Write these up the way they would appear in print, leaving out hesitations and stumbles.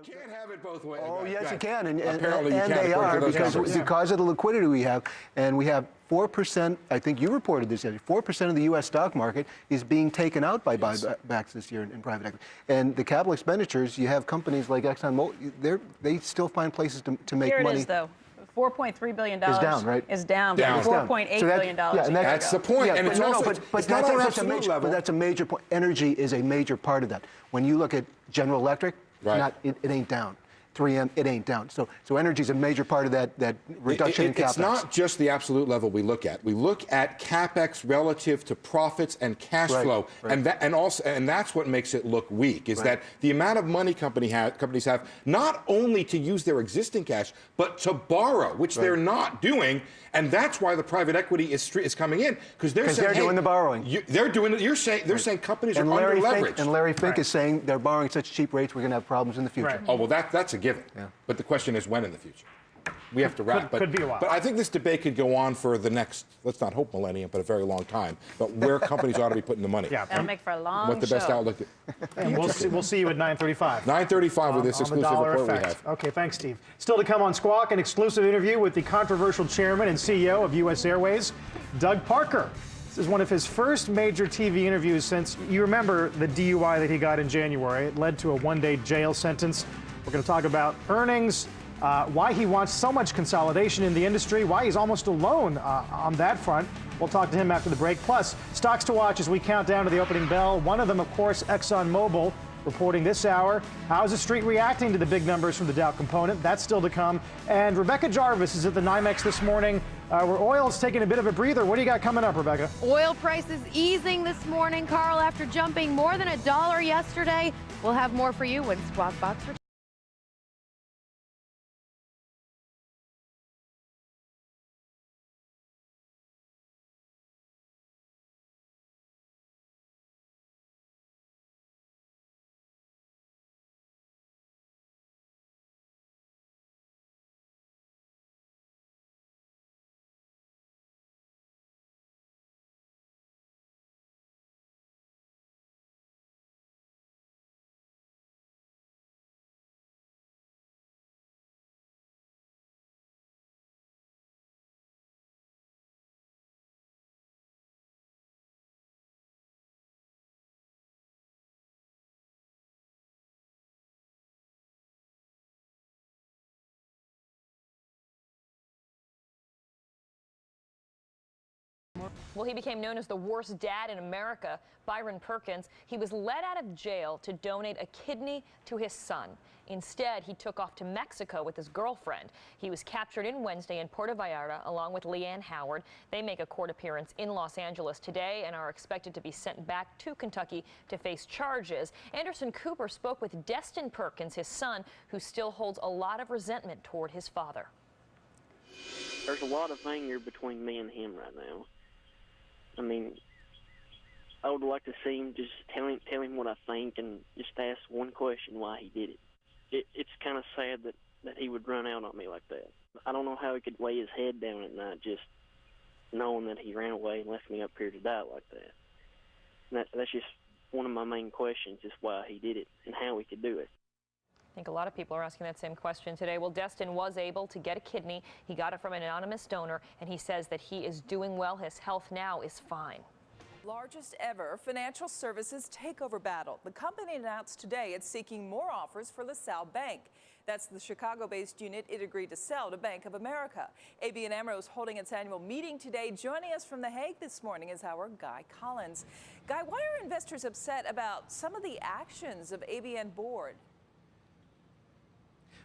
can't have it both ways. Oh, yes, you can, and Apparently you can, they are because of the liquidity we have, and we have 4%. I think you reported this yesterday. 4% of the U.S. stock market is being taken out by buybacks this year in private equity, and the capital expenditures. You have companies like ExxonMobil. They still find places to make money. Here it is, though. $4.3 billion is down, right? Is down. $4.8 billion. Yeah, and that's the point. And it's also but that's not such a major level. But that's a major point. Energy is a major part of that. When you look at General Electric, it ain't down. 3M, it ain't down. So energy is a majy part of that reduction in CapEx. It's not just the absolute level we look at. We look at CapEx relative to profits and cash flow, and that's what makes it look weak. Is that the amount of money companies have not only to use their existing cash, but to borrow, which they're not doing, and that's why the private equity is coming in because they're doing the borrowing. They're saying companies are under leveraged. And Larry Fink is saying they're borrowing at such cheap rates we're going to have problems in the future. Oh well, that's a given. Yeah. But the question is when in the future. We have to wrap. Could be a while. But I think this debate could go on for the next, let's not hope millennium, but a very long time. But where companies ought to be putting the money. Yeah. That'll make for a long What the best outlook. And we'll see you at 9:35. 9:35 with this exclusive report we have. Okay, thanks, Steve. Still to come on Squawk, an exclusive interview with the controversial chairman and CEO of U.S. Airways, Doug Parker. This is one of his first major TV interviews since, you remember the DUI that he got in January. It led to a one-day jail sentence. We're going to talk about earnings, why he wants so much consolidation in the industry, why he's almost alone on that front. We'll talk to him after the break. Plus, stocks to watch as we count down to the opening bell. One of them, of course, ExxonMobil, reporting this hour. How is the street reacting to the big numbers from the Dow component? That's still to come. And Rebecca Jarvis is at the NYMEX this morning, where oil's taking a bit of a breather. What do you got coming up, Rebecca? Oil prices easing this morning, Carl, after jumping more than $1 yesterday. We'll have more for you when Squawk Box returns. Well, he became known as the worst dad in America, Byron Perkins. He was let out of jail to donate a kidney to his son. Instead, he took off to Mexico with his girlfriend. He was captured in Wednesday in Puerto Vallarta along with Leanne Howard. They make a court appearance in Los Angeles today and are expected to be sent back to Kentucky to face charges. Anderson Cooper spoke with Destin Perkins, his son, who still holds a lot of resentment toward his father. There's a lot of anger between me and him right now. I mean, I would like to see him just tell him what I think and just ask one question why he did it. It's kind of sad that he would run out on me like that. I don't know how he could lay his head down at night just knowing that he ran away and left me up here to die like that. And that's just one of my main questions, just why he did it and how he could do it. I think a lot of people are asking that same question today. Well, Destin was able to get a kidney. He got it from an anonymous donor, and he says that he is doing well. His health now is fine. Largest ever financial services takeover battle. The company announced today it's seeking more offers for LaSalle Bank. That's the Chicago-based unit it agreed to sell to Bank of America. ABN AMRO is holding its annual meeting today. Joining us from The Hague this morning is our Guy Collins. Guy, why are investors upset about some of the actions of ABN board?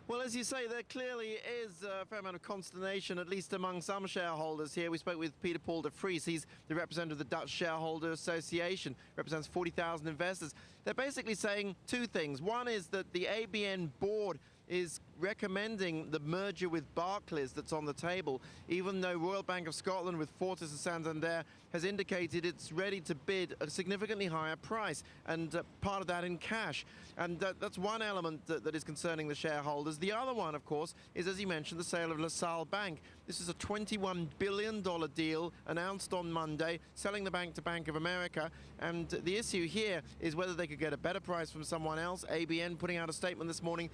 Well, as you say, there clearly is a fair amount of consternation, at least among some shareholders here. We spoke with Peter Paul de Vries. He's the representative of the Dutch Shareholder Association, represents 40,000 investors. They're basically saying two things. One is that the ABN board is recommending the merger with Barclays that's on the table, even though Royal Bank of Scotland with Fortis and Santander has indicated it's ready to bid a significantly higher price, and part of that in cash. And that's one element that is concerning the shareholders. The other one, of course, is, as you mentioned, the sale of LaSalle Bank. This is a $21 billion deal announced on Monday, selling the bank to Bank of America. And the issue here is whether they could get a better price from someone else. ABN putting out a statement this morning